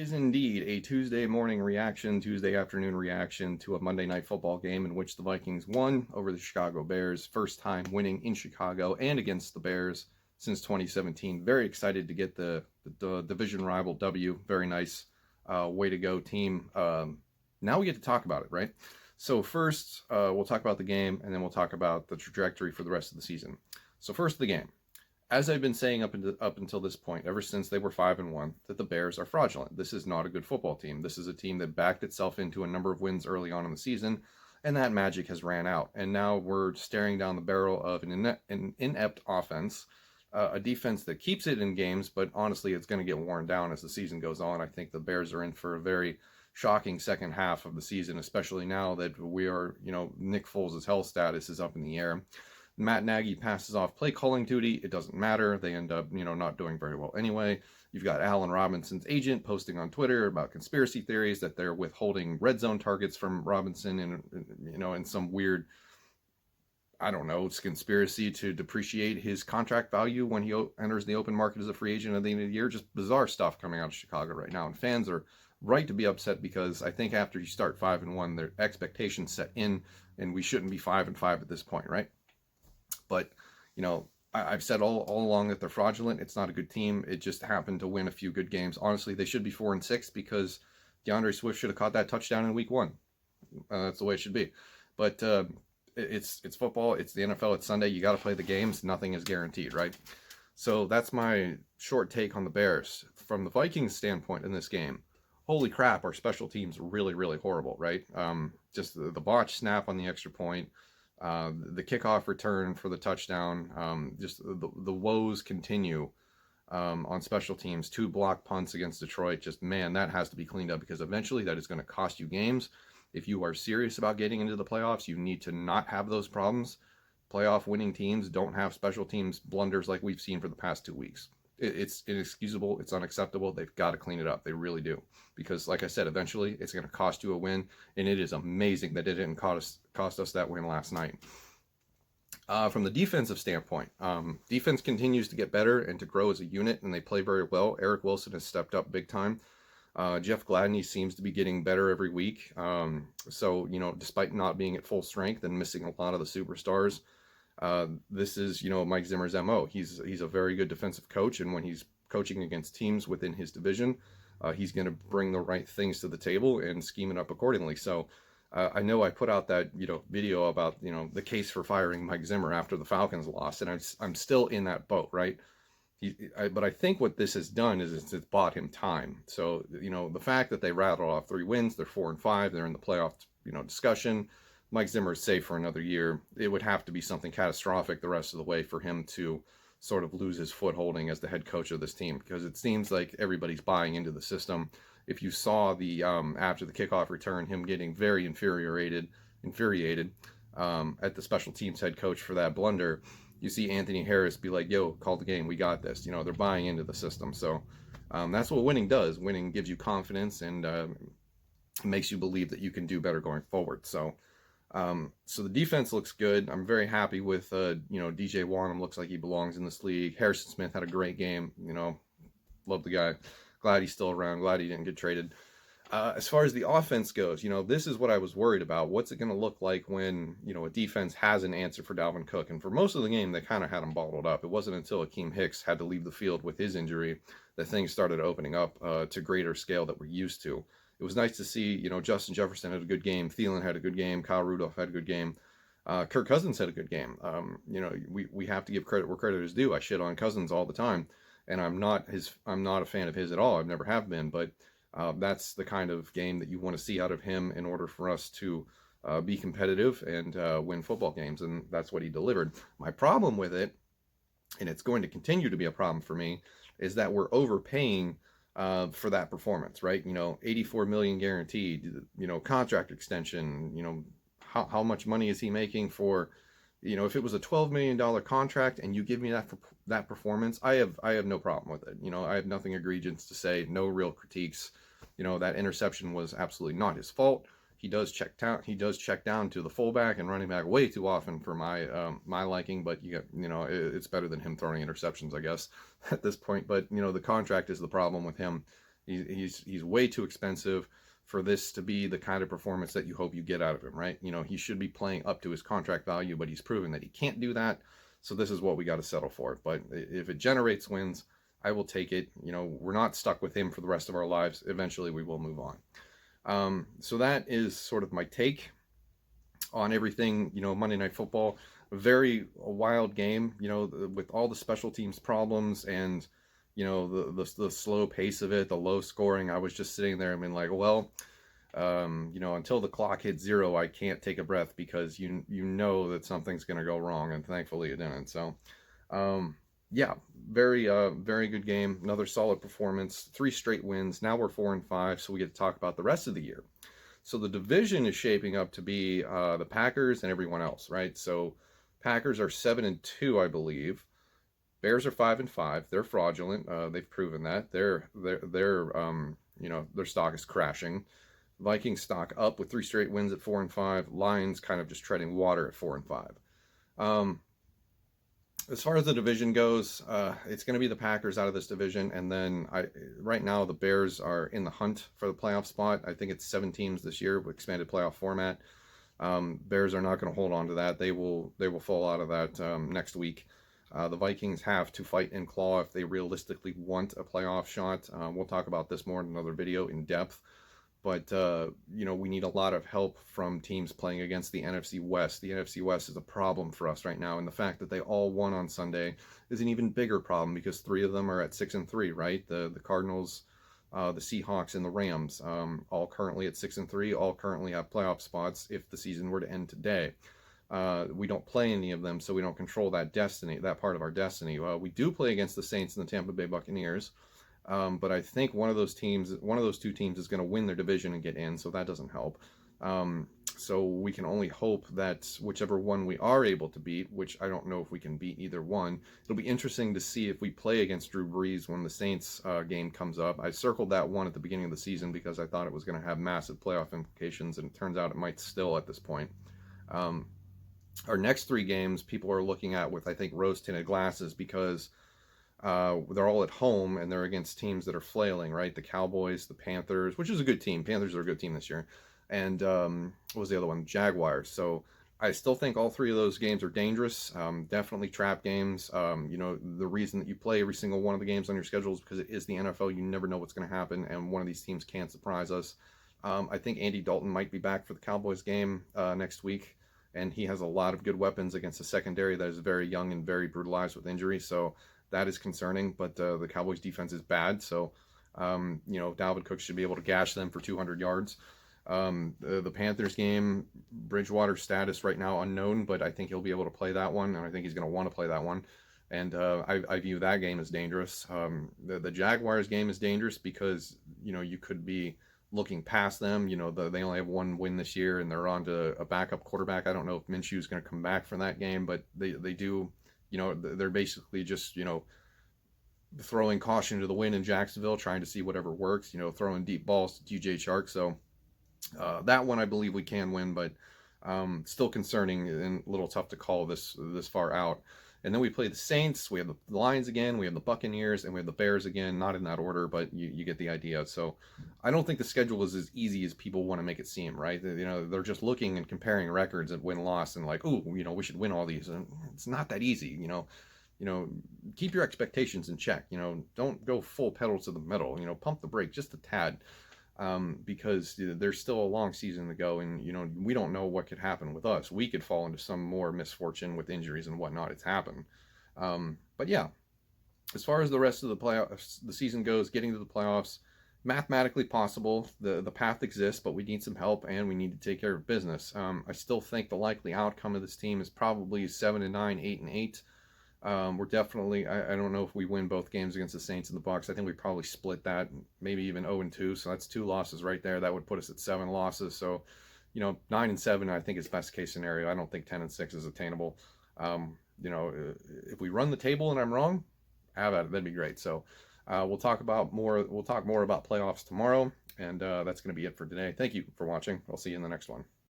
is indeed a Tuesday morning reaction, Tuesday afternoon reaction to a Monday Night Football game in which the Vikings won over the Chicago Bears. First time winning in Chicago and against the Bears since 2017. Very excited to get the division rival W. Very nice. Way to go, team. Now we get to talk about it, right? So first, we'll talk about the game, and then we'll talk about the trajectory for the rest of the season. So first, the game. As I've been saying up until this point, ever since they were 5-1, that the Bears are fraudulent. This is not a good football team. This is a team that backed itself into a number of wins early on in the season, and that magic has ran out. And now we're staring down the barrel of an inept offense, a defense that keeps it in games, but honestly, it's going to get worn down as the season goes on. I think the Bears are in for a very shocking second half of the season, especially now that we are, Nick Foles' health status is up in the air. Matt Nagy passes off play calling duty. It doesn't matter. They end up, not doing very well anyway. You've got Allen Robinson's agent posting on Twitter about conspiracy theories that they're withholding red zone targets from Robinson and, in some weird, I don't know, it's conspiracy to depreciate his contract value when he enters the open market as a free agent at the end of the year. Just bizarre stuff coming out of Chicago right now. And fans are right to be upset because I think after you start 5-1, their expectations set in, and we shouldn't be 5-5 at this point, right? But, I've said all along that they're fraudulent. It's not a good team. It just happened to win a few good games. Honestly, they should be 4-6 because DeAndre Swift should have caught that touchdown in week 1. That's the way it should be. But it's football. It's the NFL. It's Sunday. You got to play the games. Nothing is guaranteed, right? So that's my short take on the Bears. From the Vikings standpoint in this game, holy crap, our special teams really, really horrible, right? Just the botch snap on the extra point. The kickoff return for the touchdown, just the woes continue on special teams. 2 block punts against Detroit. Just, man, that has to be cleaned up because eventually that is going to cost you games. If you are serious about getting into the playoffs, you need to not have those problems. Playoff winning teams don't have special teams blunders like we've seen for the past 2 weeks. It's inexcusable. It's unacceptable. They've got to clean it up. They really do. Because, like I said, eventually it's going to cost you a win, and it is amazing that it didn't cost us that win last night. From the defensive standpoint, defense continues to get better and to grow as a unit, and they play very well. Eric Wilson has stepped up big time. Jeff Gladney seems to be getting better every week. So, despite not being at full strength and missing a lot of the superstars, this is, Mike Zimmer's MO. He's a very good defensive coach, and when he's coaching against teams within his division, he's going to bring the right things to the table and scheme it up accordingly. So I know I put out that, video about, the case for firing Mike Zimmer after the Falcons lost, and I'm still in that boat, right? But I think what this has done is it's bought him time. So, the fact that they rattled off 3 wins, they're 4-5, they're in the playoff, discussion. Mike Zimmer is safe for another year. It would have to be something catastrophic the rest of the way for him to sort of lose his footholding as the head coach of this team, because it seems like everybody's buying into the system. If you saw the after the kickoff return, him getting very infuriated at the special teams head coach for that blunder, you see Anthony Harris be like, yo, call the game, we got this. They're buying into the system. So that's what winning does. Winning gives you confidence and makes you believe that you can do better going forward. So the defense looks good. I'm very happy with, DJ Wanham. Looks like he belongs in this league. Harrison Smith had a great game. Love the guy. Glad he's still around. Glad he didn't get traded. As far as the offense goes, this is what I was worried about. What's it going to look like when, a defense has an answer for Dalvin Cook? And for most of the game, they kind of had him bottled up. It wasn't until Akeem Hicks had to leave the field with his injury that things started opening up to greater scale that we're used to. It was nice to see, Justin Jefferson had a good game. Thielen had a good game. Kyle Rudolph had a good game. Kirk Cousins had a good game. We have to give credit where credit is due. I shit on Cousins all the time, and I'm not a fan of his at all. I've never have been, but that's the kind of game that you want to see out of him in order for us to be competitive and win football games, and that's what he delivered. My problem with it, and it's going to continue to be a problem for me, is that we're overpaying for that performance, right? $84 million guaranteed, contract extension, how much money is he making for, if it was a $12 million contract and you give me that performance, I have no problem with it. I have nothing egregious to say, no real critiques. That interception was absolutely not his fault. He does check down to the fullback and running back way too often for my liking, but it's better than him throwing interceptions, I guess, at this point. But the contract is the problem with him. He's way too expensive for this to be the kind of performance that you hope you get out of him, right? He should be playing up to his contract value, but he's proven that he can't do that. So this is what we got to settle for. But if it generates wins, I will take it. We're not stuck with him for the rest of our lives. Eventually, we will move on. So that is sort of my take on everything, Monday Night Football. A wild game, with all the special teams problems and, the slow pace of it, the low scoring. I was just sitting there and being like, well, until the clock hits 0, I can't take a breath because you know that something's going to go wrong, and thankfully it didn't. So, yeah, very good game. Another solid performance. 3 straight wins. Now we're 4-5, so we get to talk about the rest of the year. So the division is shaping up to be the Packers and everyone else, right? So Packers are 7-2, I believe. Bears are 5-5. They're fraudulent. They've proven that. Their stock is crashing. Vikings stock up with 3 straight wins at 4-5. Lions kind of just treading water at 4-5. As far as the division goes, it's going to be the Packers out of this division, and then right now the Bears are in the hunt for the playoff spot. I think it's 7 teams this year with expanded playoff format. Bears are not going to hold on to that. They will fall out of that next week. The Vikings have to fight and claw if they realistically want a playoff shot. We'll talk about this more in another video in depth. But, we need a lot of help from teams playing against the NFC West. The NFC West is a problem for us right now. And the fact that they all won on Sunday is an even bigger problem because 3 of them are at 6-3, right? The Cardinals, the Seahawks, and the Rams, all currently at 6-3, all currently have playoff spots if the season were to end today. We don't play any of them, so we don't control that part of our destiny. We do play against the Saints and the Tampa Bay Buccaneers. But I think one of those 2 teams is going to win their division and get in, so that doesn't help. So we can only hope that whichever one we are able to beat, which I don't know if we can beat either one, it'll be interesting to see if we play against Drew Brees when the Saints game comes up. I circled that one at the beginning of the season because I thought it was going to have massive playoff implications, and it turns out it might still at this point. Our next 3 games, people are looking at with, I think, rose-tinted glasses because they're all at home and they're against teams that are flailing, right? The Cowboys, the Panthers, which is a good team. Panthers are a good team this year. And what was the other one? Jaguars. So I still think all 3 of those games are dangerous. Definitely trap games. The reason that you play every single one of the games on your schedule is because it is the NFL. You never know what's going to happen, and one of these teams can surprise us. I think Andy Dalton might be back for the Cowboys game next week, and he has a lot of good weapons against a secondary that is very young and very brutalized with injury. So that is concerning, but the Cowboys defense is bad. So, Dalvin Cook should be able to gash them for 200 yards. The Panthers game, Bridgewater's status right now unknown, but I think he'll be able to play that one, and I think he's going to want to play that one. And I view that game as dangerous. The Jaguars game is dangerous because, you could be looking past them. They only have 1 win this year, and they're on to a backup quarterback. I don't know if Minshew is going to come back from that game, but they do. They're basically just, throwing caution to the wind in Jacksonville, trying to see whatever works, throwing deep balls to DJ Chark. So that one I believe we can win, but still concerning and a little tough to call this far out. And then we play the Saints, we have the Lions again, we have the Buccaneers, and we have the Bears again, not in that order, but you get the idea. So I don't think the schedule is as easy as people want to make it seem, right? They're just looking and comparing records of win-loss and like, oh, we should win all these. And it's not that easy, keep your expectations in check, don't go full pedal to the metal, pump the brake just a tad. Because there's still a long season to go, and we don't know what could happen with us. We could fall into some more misfortune with injuries and whatnot. It's happened. But yeah, as far as the rest of the season goes, getting to the playoffs, mathematically possible. The path exists, but we need some help and we need to take care of business. I still think the likely outcome of this team is probably 7-9, 8-8. We're definitely, I don't know if we win both games against the Saints and the Bucs. I think we probably split that, maybe even 0-2. So that's 2 losses right there. That would put us at 7 losses. So, 9-7, I think is best case scenario. I don't think 10-6 is attainable. If we run the table and I'm wrong, have at it. That'd be great. So, we'll talk more about playoffs tomorrow. And that's going to be it for today. Thank you for watching. I'll see you in the next one.